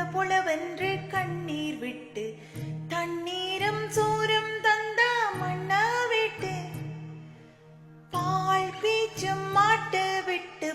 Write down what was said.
புலவென்று கண்ணீர் விட்டு தண்ணீரும் சோறும் தந்த மண்ணா விட்டு பால் பீச்சும் மாட்டு விட்டு